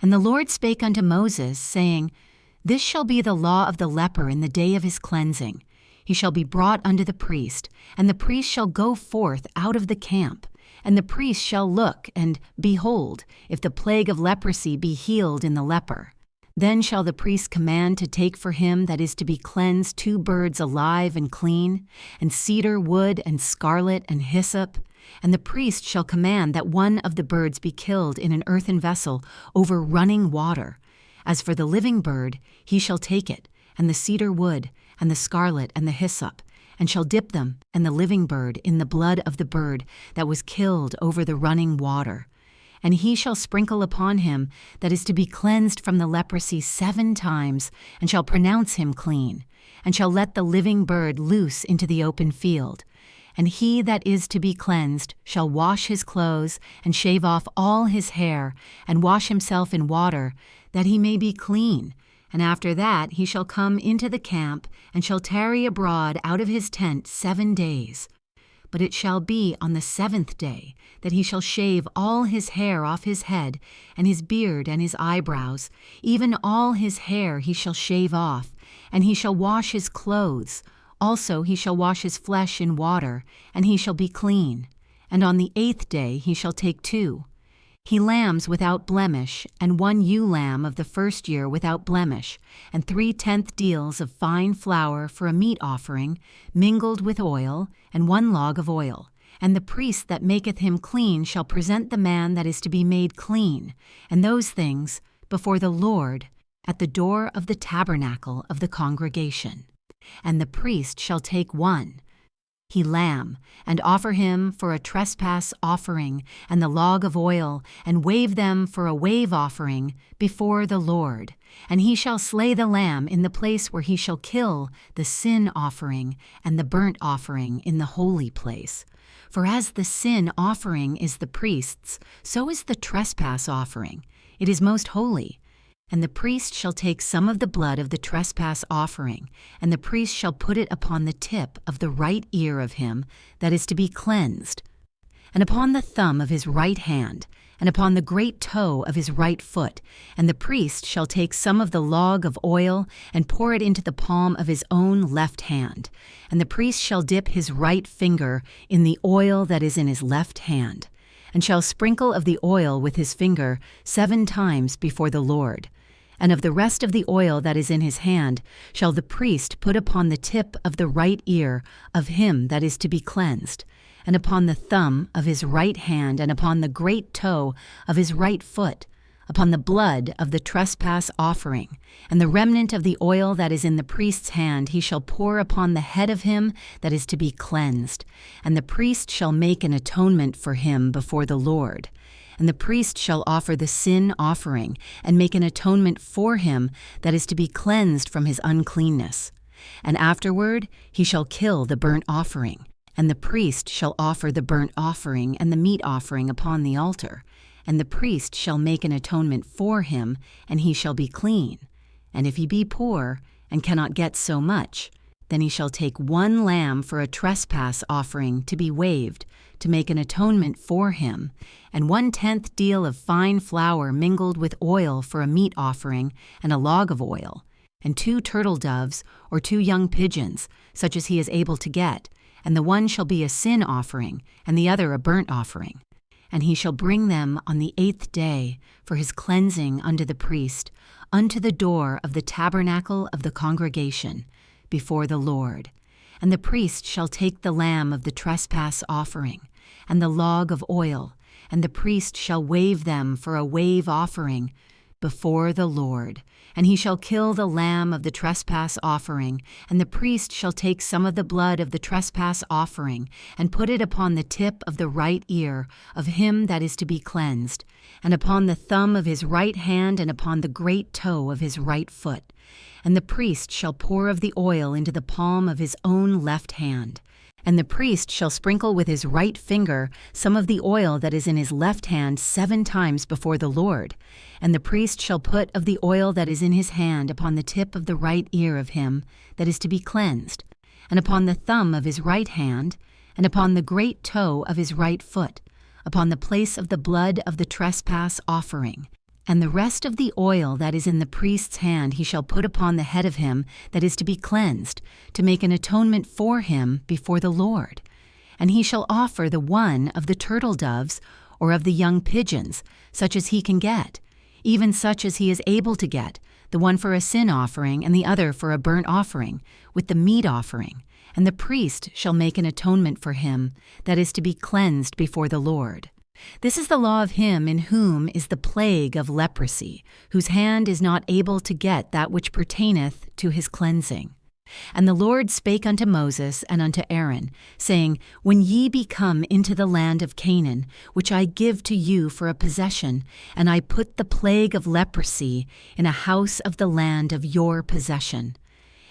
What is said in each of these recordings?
And the Lord spake unto Moses, saying, This shall be the law of the leper in the day of his cleansing. He shall be brought unto the priest, and the priest shall go forth out of the camp. And the priest shall look, and behold, if the plague of leprosy be healed in the leper. Then shall the priest command to take for him that is to be cleansed 2 birds alive and clean, and cedar wood and scarlet and hyssop. And the priest shall command that one of the birds be killed in an earthen vessel over running water. As for the living bird, he shall take it, and the cedar wood, and the scarlet, and the hyssop, and shall dip them, and the living bird, in the blood of the bird that was killed over the running water. And he shall sprinkle upon him that is to be cleansed from the leprosy 7 times, and shall pronounce him clean, and shall let the living bird loose into the open field. And he that is to be cleansed shall wash his clothes, and shave off all his hair, and wash himself in water, that he may be clean. And after that he shall come into the camp, and shall tarry abroad out of his tent 7 days. But it shall be on the 7th day that he shall shave all his hair off his head, and his beard and his eyebrows, even all his hair he shall shave off, and he shall wash his clothes. Also he shall wash his flesh in water, and he shall be clean. And on the 8th day he shall take 2 lambs without blemish, and 1 ewe lamb of the first year without blemish, and 3/10 deals of fine flour for a meat offering, mingled with oil, and 1 log of oil. And the priest that maketh him clean shall present the man that is to be made clean, and those things, before the Lord, at the door of the tabernacle of the congregation. And the priest shall take 1 lamb, and offer him for a trespass offering, and the log of oil, and wave them for a wave offering before the Lord. And he shall slay the lamb in the place where he shall kill the sin offering and the burnt offering in the holy place. For as the sin offering is the priest's, so is the trespass offering. It is most holy. And the priest shall take some of the blood of the trespass offering, and the priest shall put it upon the tip of the right ear of him that is to be cleansed, and upon the thumb of his right hand, and upon the great toe of his right foot. And the priest shall take some of the log of oil, and pour it into the palm of his own left hand. And the priest shall dip his right finger in the oil that is in his left hand, and shall sprinkle of the oil with his finger 7 times before the Lord. And of the rest of the oil that is in his hand shall the priest put upon the tip of the right ear of him that is to be cleansed, and upon the thumb of his right hand, and upon the great toe of his right foot, upon the blood of the trespass offering. And the remnant of the oil that is in the priest's hand he shall pour upon the head of him that is to be cleansed. And the priest shall make an atonement for him before the Lord. And the priest shall offer the sin offering, and make an atonement for him that is to be cleansed from his uncleanness. And afterward he shall kill the burnt offering, and the priest shall offer the burnt offering and the meat offering upon the altar. And the priest shall make an atonement for him, and he shall be clean. And if he be poor, and cannot get so much, then he shall take 1 lamb for a trespass offering to be waved, to make an atonement for him, and 1/10 deal of fine flour mingled with oil for a meat offering, and a log of oil, and 2 turtle doves or 2 young pigeons, such as he is able to get, and the one shall be a sin offering, and the other a burnt offering. And he shall bring them on the 8th day for his cleansing unto the priest, unto the door of the tabernacle of the congregation, before the Lord. And the priest shall take the lamb of the trespass offering, and the log of oil, and the priest shall wave them for a wave offering before the Lord. And he shall kill the lamb of the trespass offering, and the priest shall take some of the blood of the trespass offering, and put it upon the tip of the right ear of him that is to be cleansed, and upon the thumb of his right hand, and upon the great toe of his right foot. And the priest shall pour of the oil into the palm of his own left hand. And the priest shall sprinkle with his right finger some of the oil that is in his left hand 7 times before the Lord. And the priest shall put of the oil that is in his hand upon the tip of the right ear of him that is to be cleansed, and upon the thumb of his right hand, and upon the great toe of his right foot, upon the place of the blood of the trespass offering. And the rest of the oil that is in the priest's hand he shall put upon the head of him that is to be cleansed, to make an atonement for him before the Lord. And he shall offer the one of the turtle doves or of the young pigeons, such as he can get, even such as he is able to get, the one for a sin offering and the other for a burnt offering, with the meat offering. And the priest shall make an atonement for him that is to be cleansed before the Lord. This is the law of him in whom is the plague of leprosy, whose hand is not able to get that which pertaineth to his cleansing. And the Lord spake unto Moses and unto Aaron, saying, When ye be come into the land of Canaan, which I give to you for a possession, and I put the plague of leprosy in a house of the land of your possession,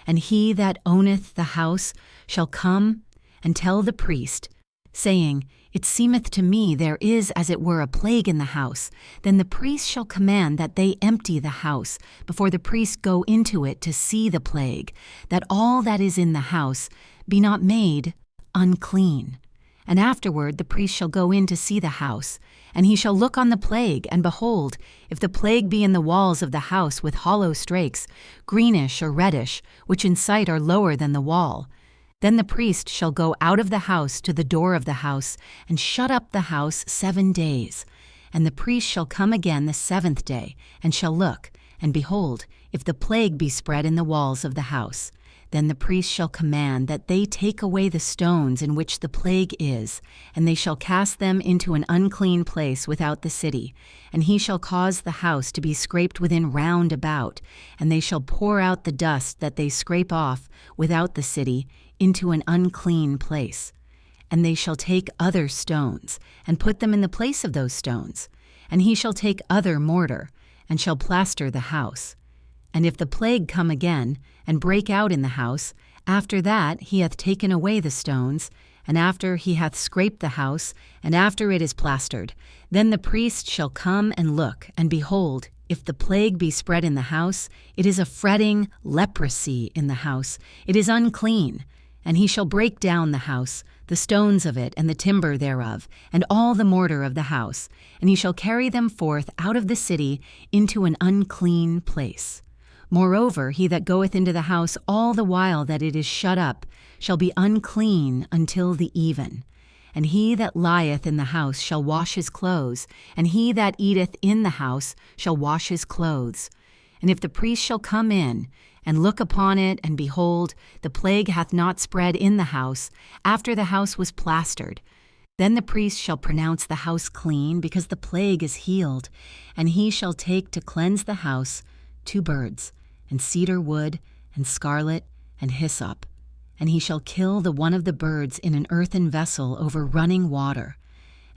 and he that owneth the house shall come and tell the priest, saying, It seemeth to me there is as it were a plague in the house. Then the priest shall command that they empty the house, before the priest go into it to see the plague, that all that is in the house be not made unclean. And afterward the priest shall go in to see the house, and he shall look on the plague, and behold, if the plague be in the walls of the house with hollow strakes, greenish or reddish, which in sight are lower than the wall, then the priest shall go out of the house to the door of the house, and shut up the house 7 days. And the priest shall come again the 7th day, and shall look, and behold, if the plague be spread in the walls of the house, then the priest shall command that they take away the stones in which the plague is, and they shall cast them into an unclean place without the city, and he shall cause the house to be scraped within round about, and they shall pour out the dust that they scrape off without the city into an unclean place. And they shall take other stones, and put them in the place of those stones, and he shall take other mortar, and shall plaster the house. And if the plague come again, and break out in the house, after that he hath taken away the stones, and after he hath scraped the house, and after it is plastered, then the priest shall come and look, and behold, if the plague be spread in the house, it is a fretting leprosy in the house, it is unclean. And he shall break down the house, the stones of it, and the timber thereof, and all the mortar of the house, and he shall carry them forth out of the city into an unclean place. Moreover, he that goeth into the house all the while that it is shut up shall be unclean until the even. And he that lieth in the house shall wash his clothes, and he that eateth in the house shall wash his clothes. And if the priest shall come in, and look upon it, and behold, the plague hath not spread in the house, after the house was plastered, then the priest shall pronounce the house clean, because the plague is healed, and he shall take to cleanse the house 2 birds, and cedar wood, and scarlet, and hyssop. And he shall kill the one of the birds in an earthen vessel over running water.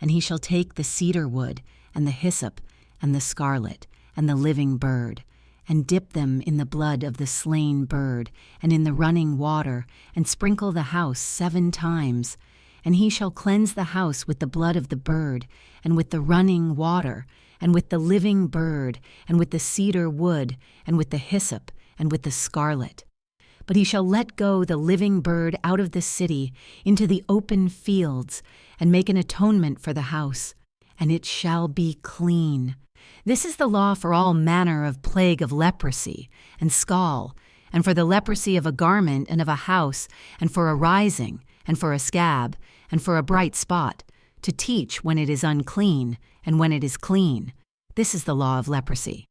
And he shall take the cedar wood, and the hyssop, and the scarlet, and the living bird, and dip them in the blood of the slain bird, and in the running water, and sprinkle the house 7 times. And he shall cleanse the house with the blood of the bird, and with the running water, and with the living bird, and with the cedar wood, and with the hyssop, and with the scarlet. But he shall let go the living bird out of the city into the open fields, and make an atonement for the house, and it shall be clean. This is the law for all manner of plague of leprosy, and scall, and for the leprosy of a garment and of a house, and for a rising, and for a scab, and for a bright spot, to teach when it is unclean, and when it is clean. This is the law of leprosy.